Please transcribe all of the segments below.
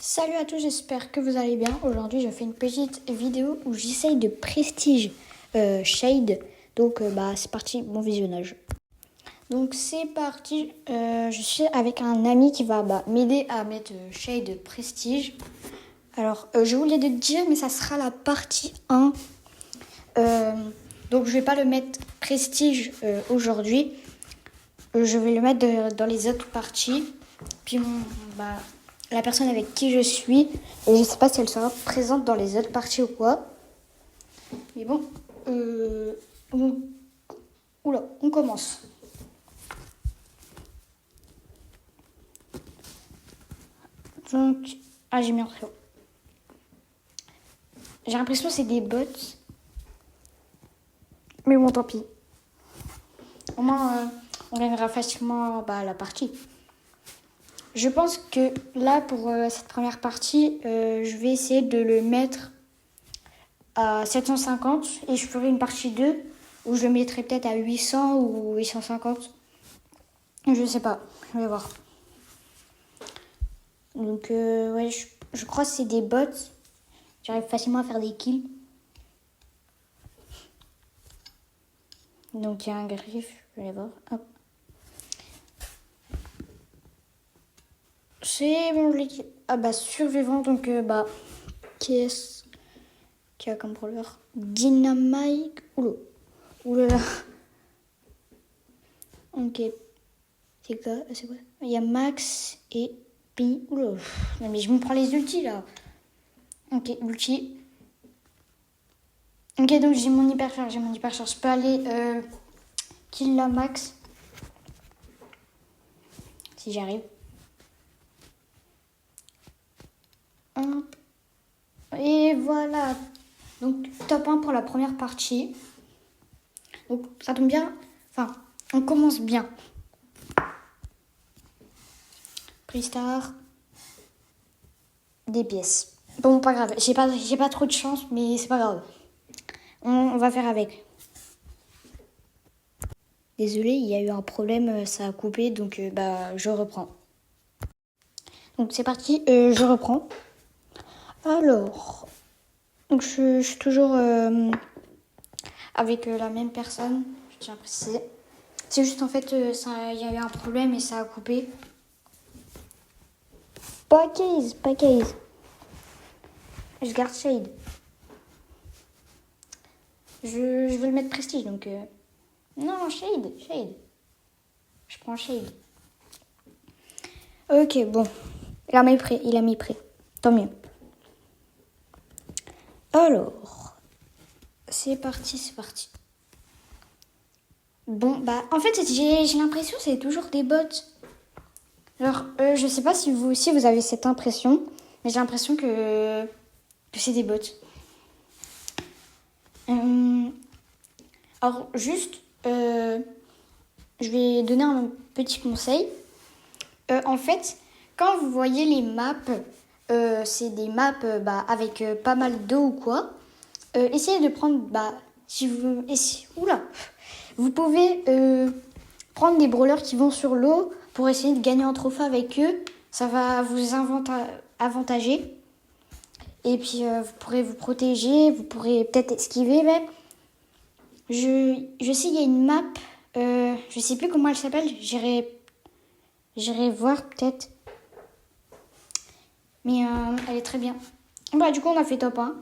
Salut à tous, j'espère que vous allez bien. Aujourd'hui, je fais une petite vidéo où j'essaye de prestige Shade. Donc, c'est parti, bon visionnage. Donc, c'est parti. Je suis avec un ami qui va m'aider à mettre Shade prestige. Alors, je voulais te dire, mais ça sera la partie 1. Donc, je vais pas le mettre prestige aujourd'hui. Je vais le mettre dans les autres parties. Puis, la personne avec qui je suis, et je sais pas si elle sera présente dans les autres parties ou quoi. Mais bon, on commence. Donc, j'ai mis en très haut. J'ai l'impression que c'est des bots. Mais bon, tant pis. Au moins, on gagnera facilement la partie. Je pense que là, pour cette première partie, je vais essayer de le mettre à 750 et je ferai une partie 2 où je le mettrai peut-être à 800 ou 850. Je sais pas, je vais voir. Donc, ouais, je crois que c'est des bots. J'arrive facilement à faire des kills. Donc, il y a un griffe, je vais aller voir. Hop. C'est bon, je l'ai dit. Survivant, donc, qu'est-ce qu'il y a comme brawler? Dynamite. Oulala. Ok. C'est quoi? Il y a Max et Pi. Oula. Non, mais je me prends les ultis, là. Ok, ulti. Ok, donc j'ai mon hypercharge. Je peux aller kill la Max. Si j'arrive. Et voilà. Donc, top 1 pour la première partie. Donc, ça tombe bien. Enfin, on commence bien. Pristar. Des pièces. Bon, pas grave. J'ai pas trop de chance, mais c'est pas grave. On va faire avec. Désolée, il y a eu un problème, ça a coupé, donc je reprends. Donc c'est parti, je reprends. Alors, donc je suis toujours avec la même personne, je tiens à préciser. C'est juste en fait, il y a eu un problème et ça a coupé. Pas case. Je garde Shade. Je vais le mettre prestige, donc... Non, Shade. Je prends Shade. Ok, bon. Il a mis prêt. Tant mieux. Alors, c'est parti. Bon, en fait, j'ai l'impression que c'est toujours des bots. Alors, je sais pas si vous aussi vous avez cette impression, mais j'ai l'impression que c'est des bots. Alors, juste, je vais donner un petit conseil. En fait, quand vous voyez les maps, c'est des maps avec pas mal d'eau ou quoi. Essayez de prendre, vous pouvez prendre des brawlers qui vont sur l'eau pour essayer de gagner un trophée avec eux. Ça va vous avantager. Et puis, vous pourrez vous protéger, vous pourrez peut-être esquiver même. Je sais, il y a une map, je sais plus comment elle s'appelle, j'irai voir peut-être. Mais elle est très bien. Du coup, on a fait top 1.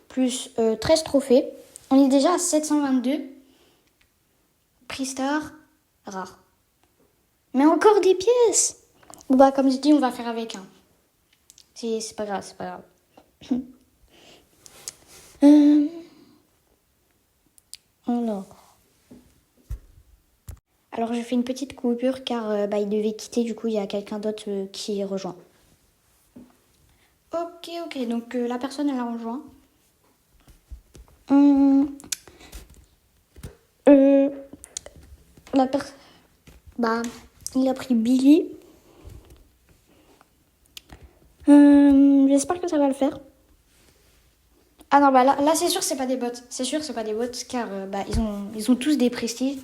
Plus 13 trophées. On est déjà à 722. Pristar, rare. Mais encore des pièces. Comme je dis, on va faire avec un. C'est pas grave. Alors, je fais une petite coupure car il devait quitter. Du coup, il y a quelqu'un d'autre qui rejoint. Ok. Donc, la personne, elle a rejoint. Il a pris Billy. J'espère que ça va le faire. Ah non, là c'est sûr que c'est pas des bots. C'est sûr que c'est pas des bots car ils ont tous des prestiges.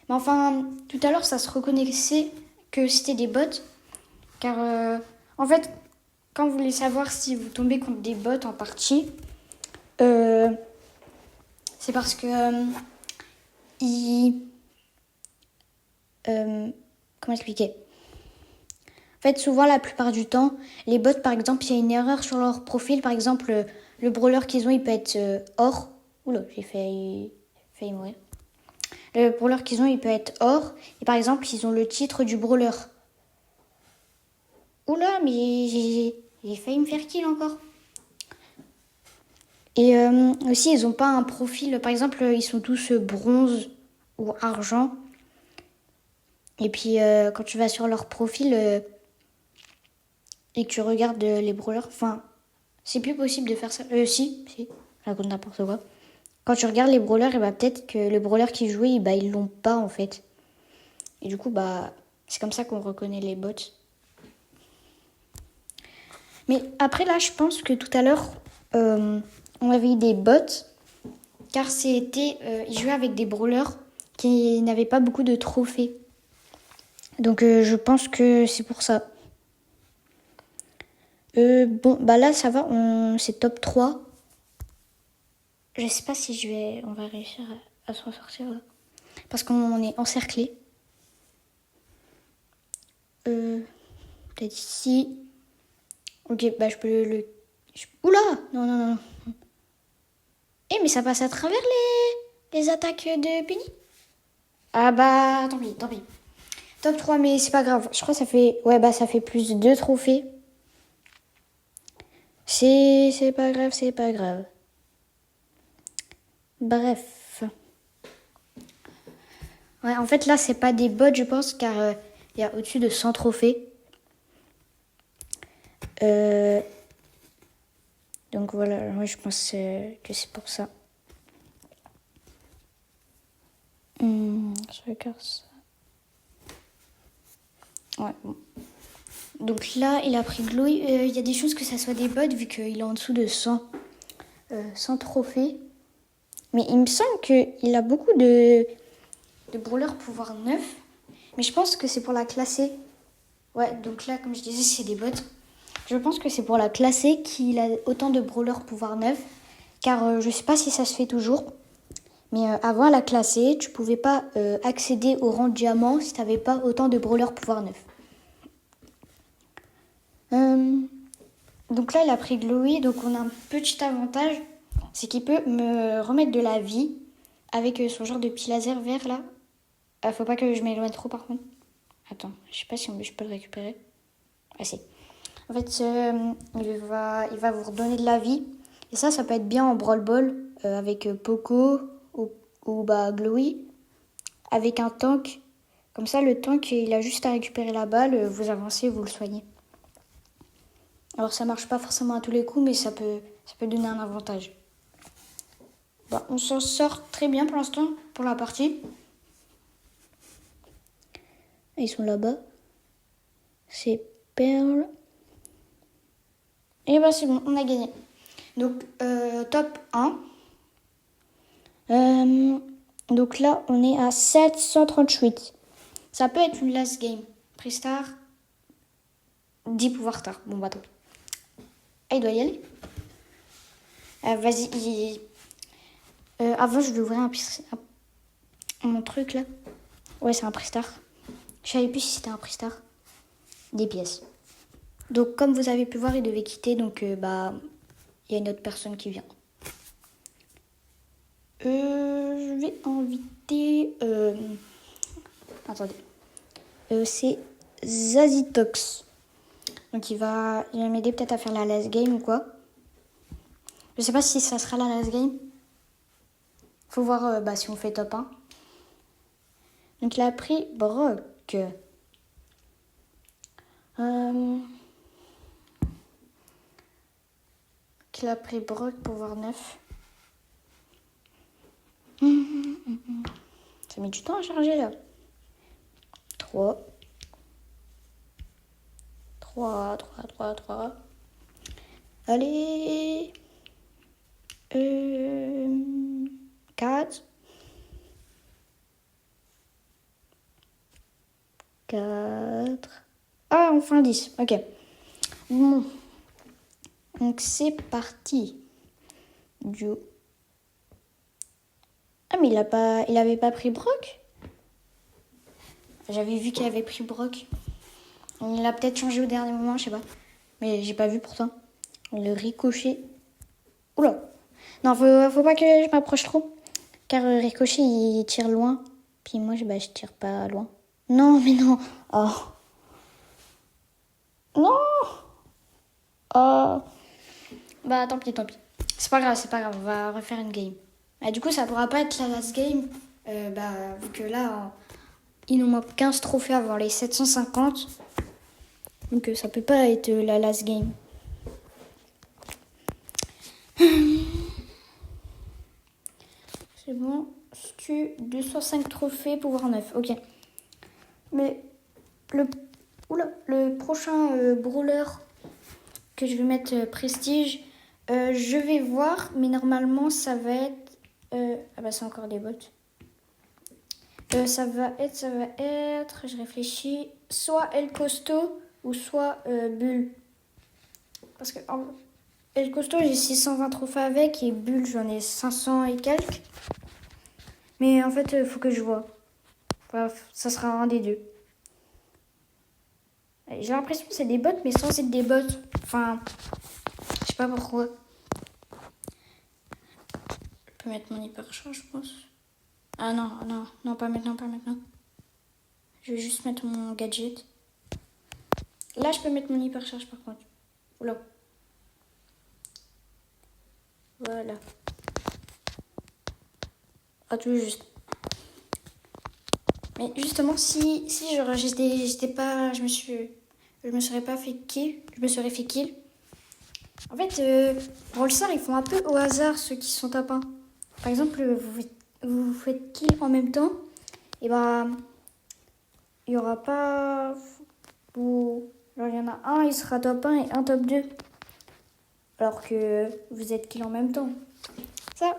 Mais enfin, tout à l'heure, ça se reconnaissait que c'était des bots. Car, en fait, quand vous voulez savoir si vous tombez contre des bots en partie, c'est parce que comment expliquer? En fait, souvent, la plupart du temps, les bots, par exemple, il y a une erreur sur leur profil. Par exemple, le brawler qu'ils ont, il peut être or. Oula, j'ai failli mourir. Le brawler qu'ils ont, il peut être or. Et par exemple, ils ont le titre du brawler. Oula, mais j'ai failli me faire kill encore. Et aussi, ils n'ont pas un profil. Par exemple, ils sont tous bronze ou argent. Et puis, quand tu vas sur leur profil et que tu regardes les brawlers, enfin, c'est plus possible de faire ça. Si, je raconte n'importe quoi. Quand tu regardes les brawlers, et bah, peut-être que le brawler qui jouait, bah, ils l'ont pas en fait. Et du coup, bah, c'est comme ça qu'on reconnaît les bots. Mais après, là, je pense que tout à l'heure, on avait eu des bots, car ils jouaient avec des brawlers qui n'avaient pas beaucoup de trophées. Donc, je pense que c'est pour ça. Bon, bah là, ça va, c'est top 3. Je sais pas si on va réussir à s'en sortir là. Parce qu'on est encerclé. Peut-être ici. Ok, bah je peux Oula! Non, non, non. Eh, mais ça passe à travers les attaques de Penny. Ah bah, tant pis, tant pis. Top 3, mais c'est pas grave. Je crois que ça fait... Ouais, bah ça fait plus de 2 trophées. C'est pas grave, c'est pas grave. Bref. Ouais, en fait, là, c'est pas des bots, je pense, car il y a au-dessus de 100 trophées. Donc voilà, ouais, je pense que c'est pour ça. Je regarde ça. Ouais, bon. Donc là, il a pris Glowy. Il y a des chances que ça soit des bots vu qu'il est en dessous de 100 trophées. Mais il me semble qu'il a beaucoup de brawlers pouvoir 9. Mais je pense que c'est pour la classer. Ouais, donc là, comme je disais, c'est des bots. Je pense que c'est pour la classer qu'il a autant de brawlers pouvoir 9. Car je sais pas si ça se fait toujours. Mais avant la classer, tu pouvais pas accéder au rang diamant si tu n'avais pas autant de brawlers pouvoir 9. Donc là, il a pris Glowy, donc on a un petit avantage, c'est qu'il peut me remettre de la vie avec son genre de petit laser vert là. Faut pas que je m'éloigne trop par contre. Attends, je sais pas si je peux le récupérer. Ah si. En fait, il va vous redonner de la vie. Et ça peut être bien en Brawl Ball avec Poco ou bah, Glowy. Avec un tank. Comme ça, le tank, il a juste à récupérer la balle, vous avancez, vous le soignez. Alors ça marche pas forcément à tous les coups, mais ça peut donner un avantage. Bah, on s'en sort très bien pour l'instant, pour la partie. Ils sont là-bas. C'est Perle. Et bah c'est bon, on a gagné. Donc top 1. Donc là, on est à 738. Ça peut être une last game. Pristar, 10 pouvoirs tard. Bon bah tant pis. Ah, il doit y aller. Vas-y. Avant, je vais ouvrir mon truc là. Ouais, c'est un Pristar. Je savais plus si c'était un Pristar. Des pièces. Donc, comme vous avez pu voir, il devait quitter. Donc, bah, il y a une autre personne qui vient. Je vais inviter... Attendez. C'est Zazitox. Donc, il va m'aider peut-être à faire la last game ou quoi. Je sais pas si ça sera la last game. Faut voir si on fait top 1. Donc, il a pris Brock. Qu'il a pris Brock pour voir 9. Ça met du temps à charger là. 3. Allez. 4. 4. Ah, enfin 10. Ok. Bon. Donc c'est parti. Duo. Ah mais il avait pas pris Brock. J'avais vu qu'il avait pris Brock. Il a peut-être changé au dernier moment, je sais pas. Mais j'ai pas vu pourtant. Le ricochet. Oula. Non, faut pas que je m'approche trop. Car ricochet, il tire loin. Puis moi, je tire pas loin. Non, mais non. Oh. Non. Oh. Bah, tant pis. C'est pas grave. On va refaire une game. Et du coup, ça pourra pas être la last game. Vu que là, il nous manque 15 trophées avant les 750. Donc, ça peut pas être la last game. C'est bon. 205 trophées, pouvoir 9. Ok. Mais le prochain brawler que je vais mettre prestige, je vais voir. Mais normalement, ça va être... c'est encore des bots. Ça va être... Je réfléchis. Soit El Costo ou soit Bull. Parce que El Costo, j'ai 620 trophées avec. Et Bull, j'en ai 500 et quelques. Mais en fait, il faut que je vois. Enfin, ça sera un des deux. J'ai l'impression que c'est des bots, mais sans être des bots. Enfin, je sais pas pourquoi. Je peux mettre mon hypercharge, je pense. Ah non, pas maintenant. Je vais juste mettre mon gadget. Là, je peux mettre mon hypercharge par contre. Oula. Voilà. Ah, tout juste. Mais justement, si genre, j'étais pas... Je me serais pas fait kill. Je me serais fait kill. En fait, Brawl Stars, ils font un peu au hasard ceux qui sont top 1. Par exemple, vous faites kill en même temps. Et il y aura pas... Genre, il y en a un, il sera top 1 et un top 2. Alors que vous êtes kill en même temps. Ça,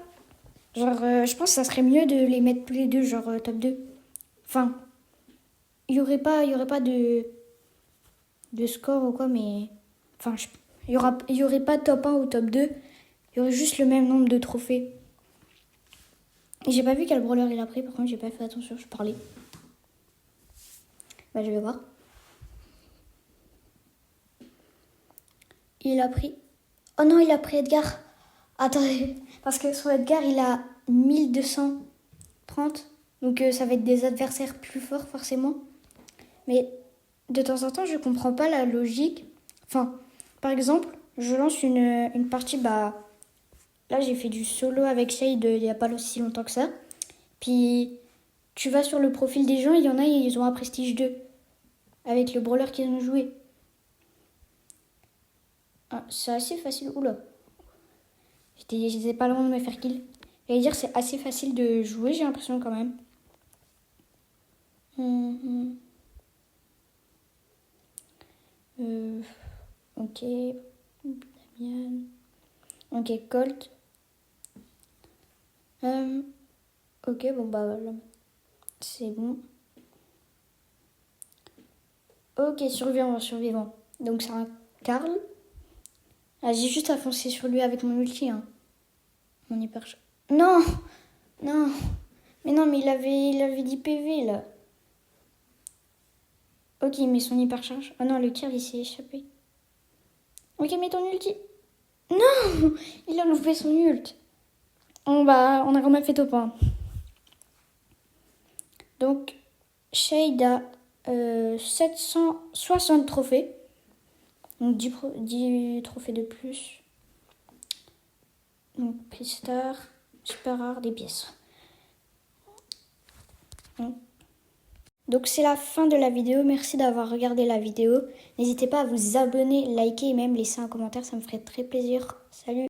genre, je pense que ça serait mieux de les mettre tous les deux, genre top 2. Enfin, il y aurait pas de score ou quoi, mais... Enfin, il y aurait pas top 1 ou top 2. Il y aurait juste le même nombre de trophées. Et j'ai pas vu quel brawler il a pris, par contre, j'ai pas fait attention, je parlais. Je vais voir. Il a pris... Oh non, il a pris Edgar. Attendez, parce que sur Edgar, il a 1230. Donc ça va être des adversaires plus forts, forcément. Mais de temps en temps, je comprends pas la logique. Enfin, par exemple, je lance une partie, là, j'ai fait du solo avec Shade il y a pas si longtemps que ça. Puis, tu vas sur le profil des gens, il y en a, ils ont un prestige 2. Avec le brawler qu'ils ont joué. Ah, c'est assez facile. Oula. J'étais pas loin de me faire kill. J'allais dire c'est assez facile de jouer, j'ai l'impression quand même. Ok. Damian. Ok, Colt. Ok, bon là. C'est bon. Ok, survivant. Donc c'est un Karl. Ah, j'ai juste à foncer sur lui avec mon ulti. Hein. Mon hyper... Non. Mais non, mais il avait 10 PV là. Ok, il met son hypercharge. Ah non, le tir il s'est échappé. Ok, mets ton ulti. Non. Il a loupé son ult. On a quand même fait top 1. Donc, Shade a 760 trophées. Donc 10 trophées de plus. Donc Pristar, super rare, des pièces. Donc c'est la fin de la vidéo. Merci d'avoir regardé la vidéo. N'hésitez pas à vous abonner, liker et même laisser un commentaire. Ça me ferait très plaisir. Salut!